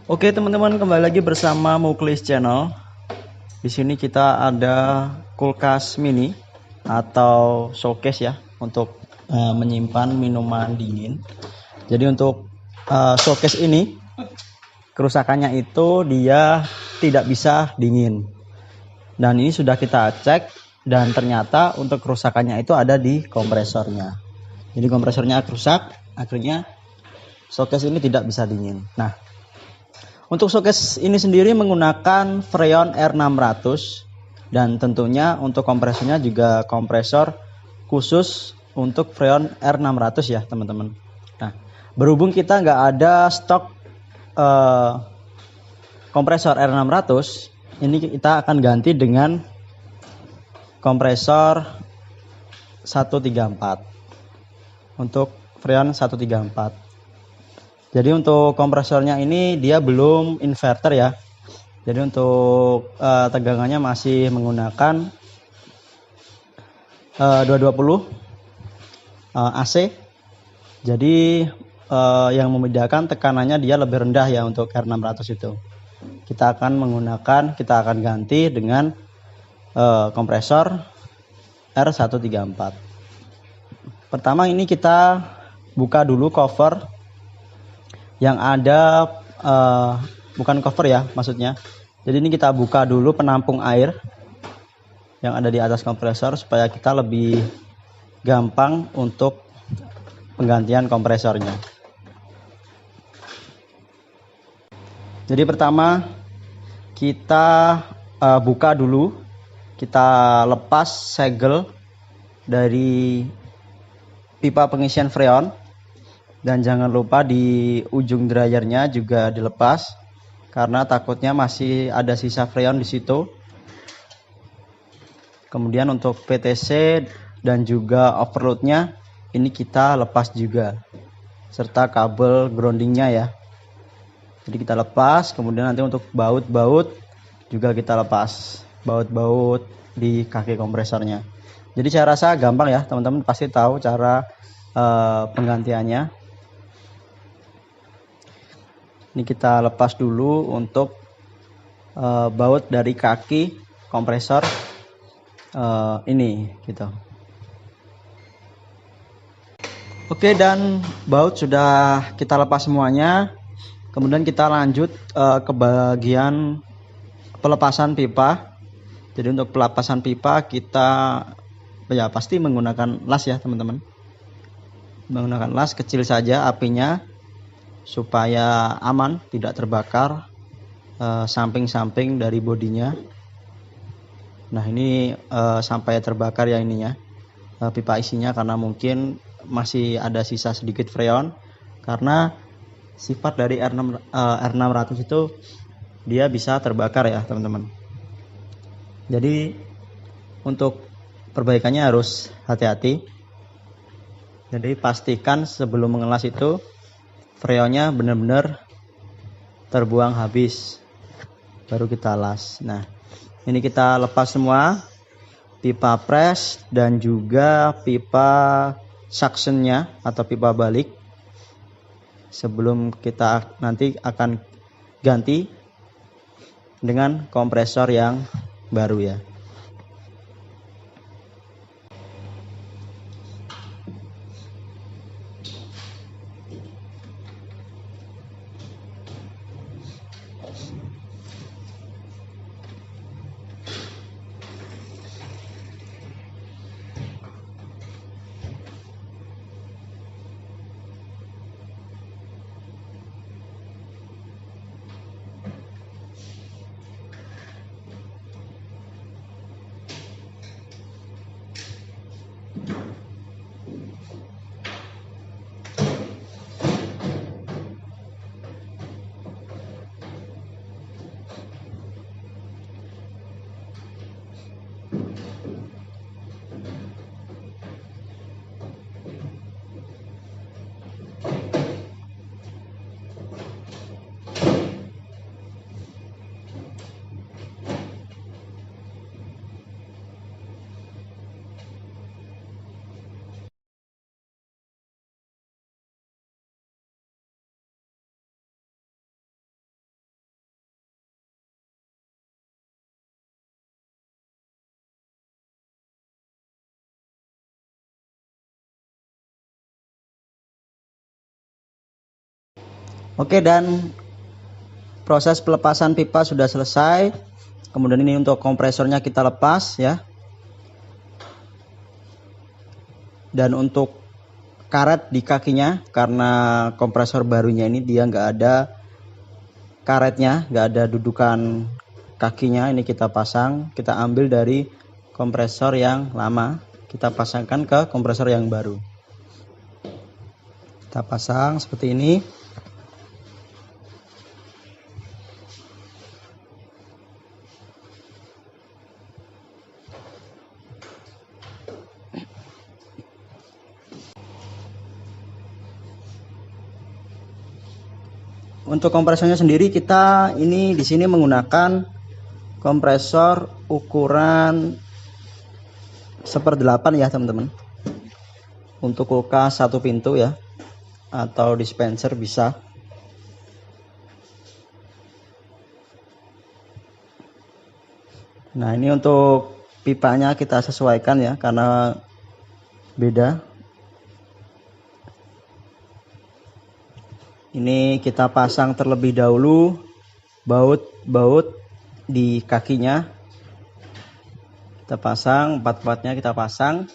Oke teman-teman, kembali lagi bersama Muklis Channel. Di sini kita ada kulkas mini atau showcase ya untuk menyimpan minuman dingin. Jadi untuk showcase ini kerusakannya itu dia tidak bisa dingin. Dan ini sudah kita cek dan ternyata untuk kerusakannya itu ada di kompresornya. Jadi kompresornya rusak, akhirnya showcase ini tidak bisa dingin. Nah, untuk showcase ini sendiri menggunakan Freon R600 dan tentunya untuk kompresornya juga kompresor khusus untuk Freon R600 ya teman-teman. Nah, berhubung kita nggak ada stok kompresor R600, ini kita akan ganti dengan kompresor 134 untuk Freon 134. Jadi untuk kompresornya ini dia belum inverter ya. Jadi untuk tegangannya masih menggunakan 220 AC. Jadi yang membedakan tekanannya dia lebih rendah ya untuk R600 itu. Kita akan ganti dengan kompresor R134. Pertama ini kita buka dulu cover yang ada, bukan cover ya maksudnya. Jadi ini kita buka dulu penampung air yang ada di atas kompresor supaya kita lebih gampang untuk penggantian kompresornya. Jadi pertama kita buka dulu, kita lepas segel dari pipa pengisian freon. Dan jangan lupa di ujung dryernya juga dilepas karena takutnya masih ada sisa freon di situ. Kemudian untuk PTC dan juga overloadnya ini kita lepas juga, serta kabel groundingnya ya. Jadi kita lepas, kemudian nanti untuk baut-baut juga kita lepas, baut-baut di kaki kompresornya. Jadi saya rasa gampang ya, teman-teman pasti tahu cara penggantiannya. Ini kita lepas dulu untuk baut dari kaki kompresor ini gitu. Oke, dan baut sudah kita lepas semuanya. Kemudian kita lanjut ke bagian pelepasan pipa. Jadi untuk pelepasan pipa kita ya pasti menggunakan las ya teman-teman. Menggunakan las kecil saja apinya supaya aman, tidak terbakar samping-samping dari bodinya. Nah ini sampai terbakar ya ininya, pipa isinya, karena mungkin masih ada sisa sedikit freon. Karena sifat dari R600 itu dia bisa terbakar ya teman-teman. Jadi untuk perbaikannya harus hati-hati. Jadi pastikan sebelum mengelas itu freonnya benar-benar terbuang habis, baru kita las. Nah ini kita lepas semua pipa press dan juga pipa suctionnya atau pipa balik sebelum kita nanti akan ganti dengan kompresor yang baru ya. Oke, dan proses pelepasan pipa sudah selesai. Kemudian ini untuk kompresornya kita lepas ya. Dan untuk karet di kakinya, karena kompresor barunya ini dia nggak ada karetnya, nggak ada dudukan kakinya, ini kita pasang, kita ambil dari kompresor yang lama, kita pasangkan ke kompresor yang baru. Kita pasang seperti ini. Untuk kompresornya sendiri kita ini di sini menggunakan kompresor ukuran 1/8 ya teman-teman. Untuk kulkas 1 pintu ya, atau dispenser bisa. Nah, ini untuk pipanya kita sesuaikan ya, karena beda. Ini kita pasang terlebih dahulu baut-baut di kakinya. Kita pasang, 4-4-nya kita pasang.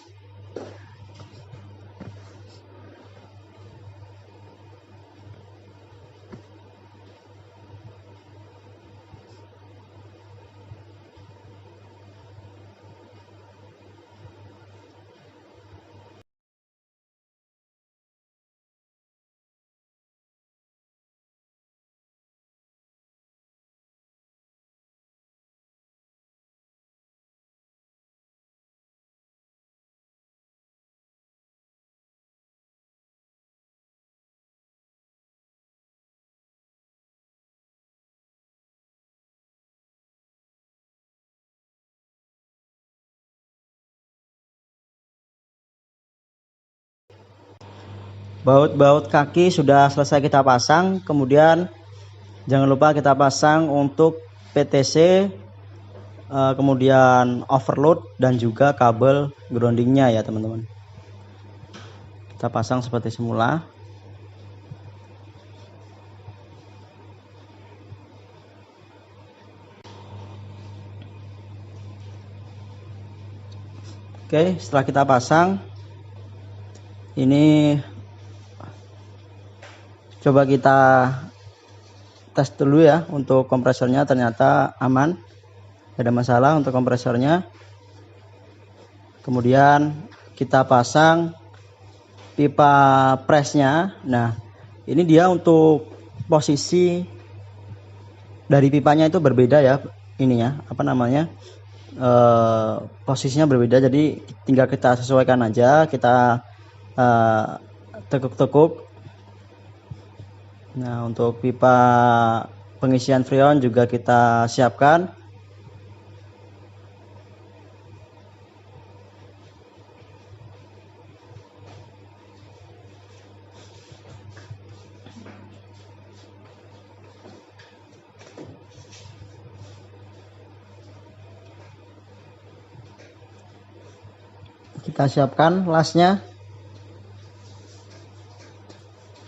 Baut-baut kaki sudah selesai kita pasang. Kemudian jangan lupa kita pasang untuk PTC, kemudian overload dan juga kabel groundingnya ya teman-teman. Kita pasang seperti semula. Oke, setelah kita pasang, ini coba kita tes dulu ya untuk kompresornya. Ternyata aman, tidak ada masalah untuk kompresornya. Kemudian kita pasang pipa presnya. Nah, ini dia untuk posisi dari pipanya itu berbeda ya, ininya apa namanya, posisinya berbeda, jadi tinggal kita sesuaikan aja, kita tekuk-tekuk. Nah, untuk pipa pengisian freon juga kita siapkan. Kita siapkan lasnya.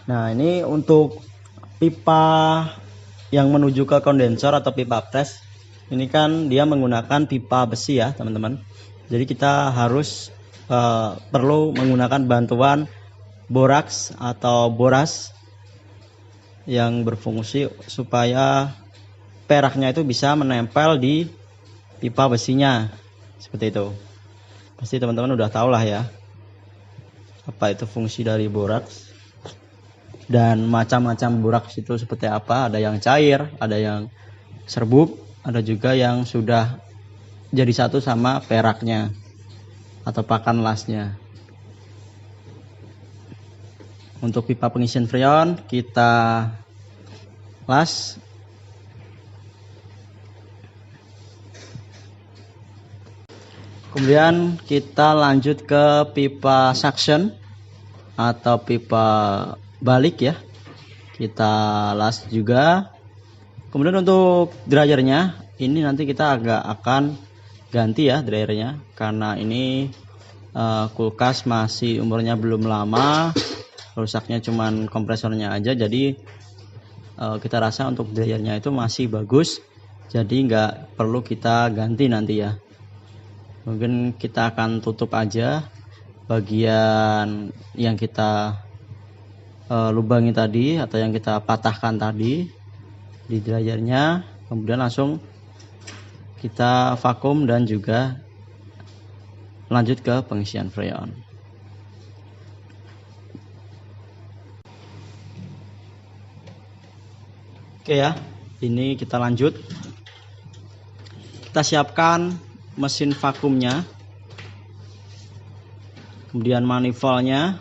Nah, ini untuk pipa yang menuju ke kondensor atau pipa pres, ini kan dia menggunakan pipa besi ya teman-teman. Jadi kita harus perlu menggunakan bantuan boraks atau boras yang berfungsi supaya peraknya itu bisa menempel di pipa besinya, seperti itu. Pasti teman-teman udah tahu lah ya apa itu fungsi dari boraks dan macam-macam boraks itu seperti apa. Ada yang cair, ada yang serbuk, ada juga yang sudah jadi satu sama peraknya atau pakan lasnya. Untuk pipa pengisian freon kita las. Kemudian kita lanjut ke pipa suction atau pipa balik ya. Kita las juga. Kemudian untuk dryernya ini nanti kita akan ganti ya dryernya, karena ini kulkas masih umurnya belum lama, rusaknya cuman kompresornya aja, jadi kita rasa untuk dryernya itu masih bagus, jadi nggak perlu kita ganti nanti ya. Mungkin kita akan tutup aja bagian yang kita lubangi tadi atau yang kita patahkan tadi di dryernya, kemudian langsung kita vakum dan juga lanjut ke pengisian freon. Oke ya, ini kita lanjut. Kita siapkan mesin vakumnya, kemudian manifoldnya.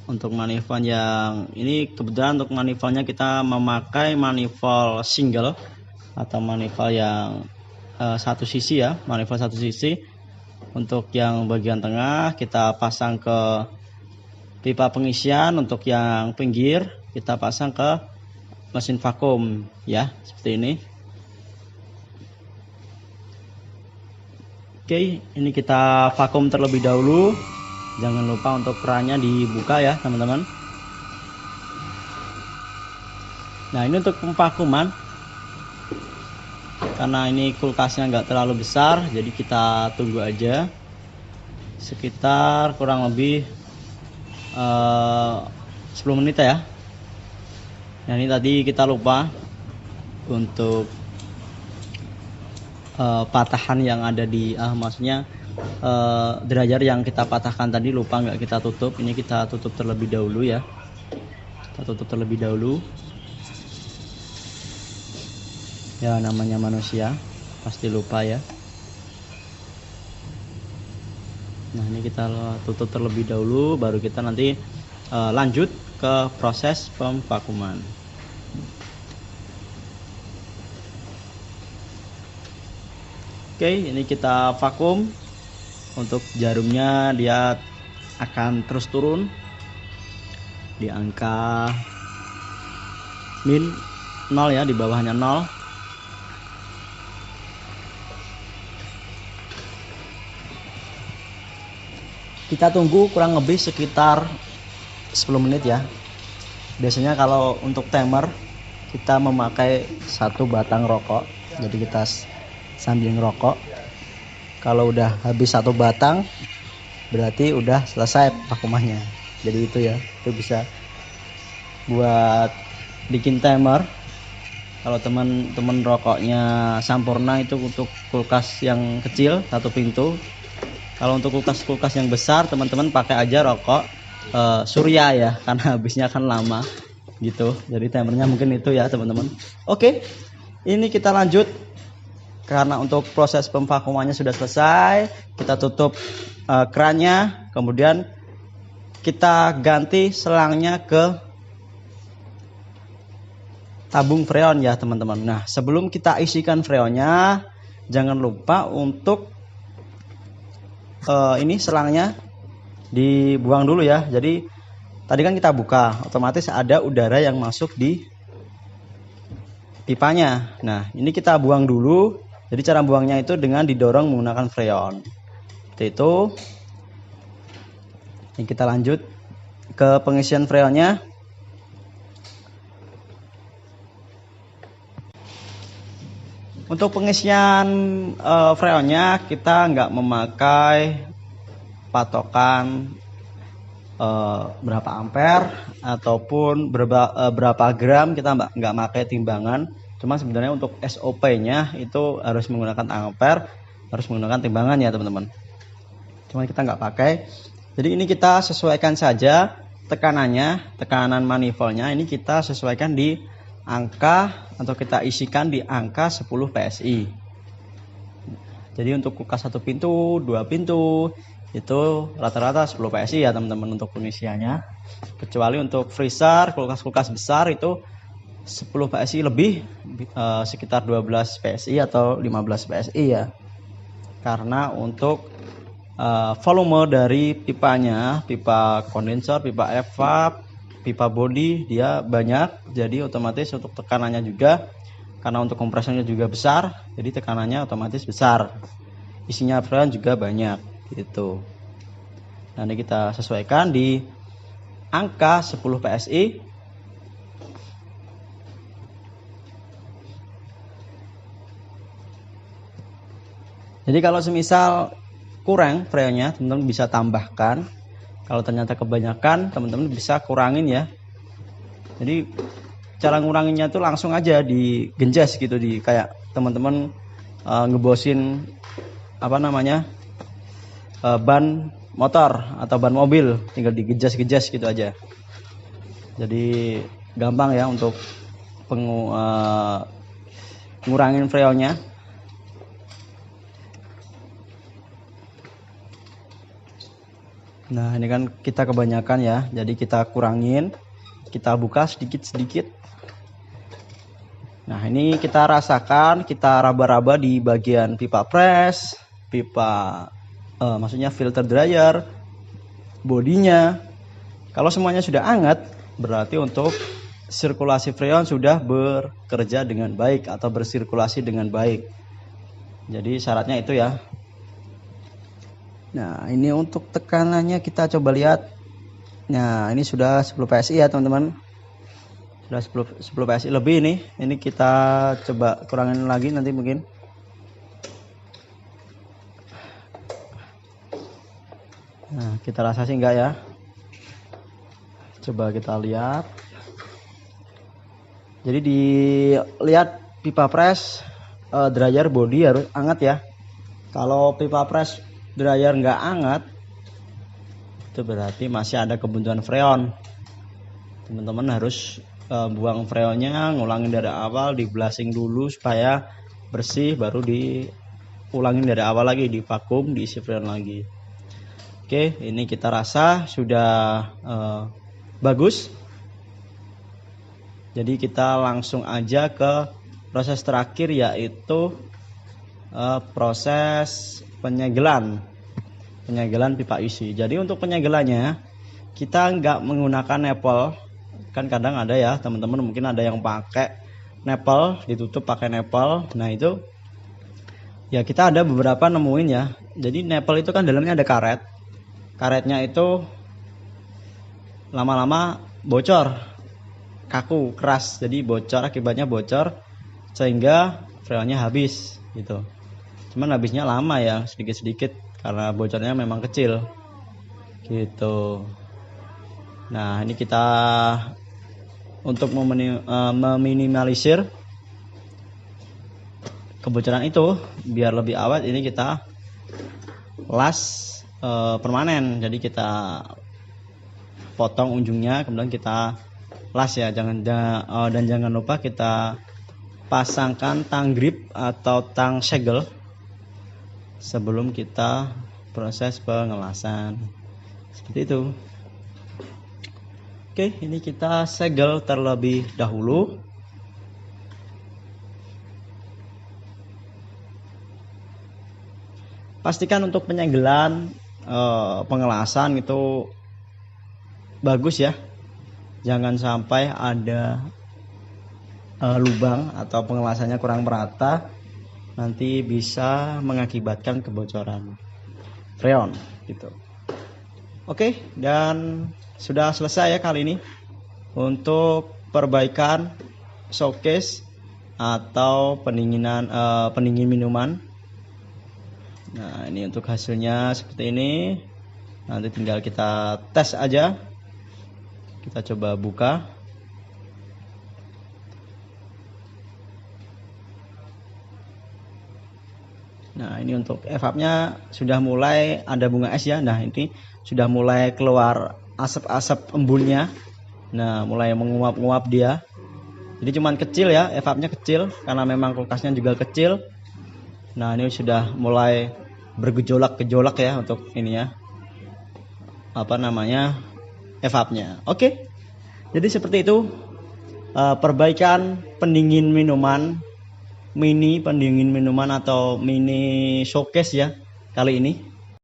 Untuk manifold yang ini kebetulan untuk manifoldnya kita memakai manifold single atau manifold yang satu sisi ya, manifold satu sisi. Untuk yang bagian tengah kita pasang ke pipa pengisian, untuk yang pinggir kita pasang ke mesin vakum ya, seperti ini. Oke, ini kita vakum terlebih dahulu. Jangan lupa untuk kerannya dibuka ya teman-teman. Nah, ini untuk pemvakuman. Karena ini kulkasnya nggak terlalu besar, jadi kita tunggu aja sekitar kurang lebih 10 menit ya. Nah, ini tadi kita lupa untuk patahan yang ada di maksudnya dryer yang kita patahkan tadi lupa nggak kita tutup. Ini kita tutup terlebih dahulu ya. Kita tutup terlebih dahulu. Ya, namanya manusia pasti lupa ya. Nah, ini kita tutup terlebih dahulu, baru kita nanti lanjut ke proses pemvakuman. Oke, ini kita vakum. Untuk jarumnya dia akan terus turun di angka min 0 ya, di bawahnya 0. Kita tunggu kurang lebih sekitar 10 menit ya. Biasanya kalau untuk timer kita memakai satu batang rokok, jadi kita sambil ngerokok. Kalau udah habis satu batang berarti udah selesai vakumannya. Jadi itu ya, itu bisa buat bikin timer. Kalau teman-teman rokoknya Sampurna itu untuk kulkas yang kecil satu pintu. Kalau untuk kulkas-kulkas yang besar teman-teman pakai aja rokok Surya ya, karena habisnya kan lama gitu. Jadi timernya mungkin itu ya teman-teman. Oke, ini kita lanjut. Karena untuk proses pemvakumannya sudah selesai, kita tutup kerannya, kemudian kita ganti selangnya ke tabung freon ya teman-teman. Nah, sebelum kita isikan freonnya, jangan lupa untuk ini selangnya dibuang dulu ya. Jadi tadi kan kita buka, otomatis ada udara yang masuk di pipanya. Nah, ini kita buang dulu. Jadi cara buangnya itu dengan didorong menggunakan freon. Seperti itu. Ini kita lanjut ke pengisian freonnya. Untuk pengisian freonnya kita nggak memakai patokan berapa ampere ataupun berapa gram, kita nggak pakai timbangan. Cuma sebenarnya untuk SOP-nya itu harus menggunakan ampere, harus menggunakan timbangan ya teman-teman. Cuma kita nggak pakai. Jadi ini kita sesuaikan saja tekanannya, tekanan manifoldnya ini kita sesuaikan di angka atau kita isikan di angka 10 PSI. Jadi untuk kulkas satu pintu, dua pintu itu rata-rata 10 PSI ya teman-teman untuk pengisiannya. Kecuali untuk freezer, kulkas-kulkas besar itu 10 PSI lebih, sekitar 12 PSI atau 15 PSI ya. Karena untuk volume dari pipanya, pipa kondensor, pipa evap, pipa body dia banyak, jadi otomatis untuk tekanannya juga, karena untuk kompresornya juga besar, jadi tekanannya otomatis besar. Isinya freon juga banyak gitu. Nanti kita sesuaikan di angka 10 PSI. Jadi kalau semisal kurang freonnya, teman-teman bisa tambahkan. Kalau ternyata kebanyakan, teman-teman bisa kurangin ya. Jadi cara nguranginnya tuh langsung aja digenjas gitu, di kayak teman-teman ngebosin ban motor atau ban mobil, tinggal digejas-gejas gitu aja. Jadi gampang ya untuk ngurangin freonnya. Nah ini kan kita kebanyakan ya, jadi kita kurangin, kita buka sedikit-sedikit. Nah ini kita rasakan, kita raba-raba di bagian pipa press, maksudnya filter dryer, bodinya. Kalau semuanya sudah hangat, berarti untuk sirkulasi freon sudah bekerja dengan baik atau bersirkulasi dengan baik. Jadi syaratnya itu ya. Nah ini untuk tekanannya kita coba lihat. Nah ini sudah 10 PSI ya teman-teman. Sudah 10 PSI lebih ini. Ini kita coba kurangin lagi nanti mungkin. Nah kita rasa sih enggak ya. Coba kita lihat. Jadi dilihat pipa press dryer body harus hangat ya. Kalau pipa press dryer nggak hangat, itu berarti masih ada kebutuhan freon. Teman-teman harus buang freonnya, ngulangin dari awal, di blasting dulu supaya bersih, baru diulangin dari awal lagi, di vakum, diisi freon lagi. Oke, ini kita rasa sudah bagus. Jadi kita langsung aja ke proses terakhir, yaitu proses penyegelan pipa isi. Jadi untuk penyegelannya kita nggak menggunakan nepel. Kan kadang ada ya teman-teman, mungkin ada yang pakai nepel, ditutup pakai nepel. Nah itu ya kita ada beberapa nemuin ya. Jadi nepel itu kan dalamnya ada karet. Karetnya itu lama-lama bocor, kaku, keras. Jadi bocor, akibatnya bocor sehingga freonnya habis gitu. Cuman habisnya lama ya, sedikit-sedikit karena bocornya memang kecil gitu. Nah ini kita untuk meminimalisir kebocoran itu biar lebih awet, ini kita las permanen. Jadi kita potong ujungnya, kemudian kita las ya. Dan jangan lupa kita pasangkan tang grip atau tang segel sebelum kita proses pengelasan, seperti itu. Oke, ini kita segel terlebih dahulu. Pastikan untuk penyegelan pengelasan itu bagus ya, jangan sampai ada lubang atau pengelasannya kurang merata, nanti bisa mengakibatkan kebocoran freon gitu. Oke, dan sudah selesai ya kali ini untuk perbaikan showcase atau pendingin minuman. Nah ini untuk hasilnya seperti ini. Nanti tinggal kita tes aja. Kita coba buka. Nah ini untuk evapnya sudah mulai ada bunga es ya. Nah ini sudah mulai keluar asap-asap embunnya. Nah mulai menguap-nguap dia. Jadi cuman kecil ya, evapnya kecil karena memang kulkasnya juga kecil. Nah ini sudah mulai bergejolak-gejolak ya untuk ini ya, evapnya. Oke, jadi seperti itu perbaikan pendingin minuman, mini pendingin minuman atau mini showcase ya kali ini.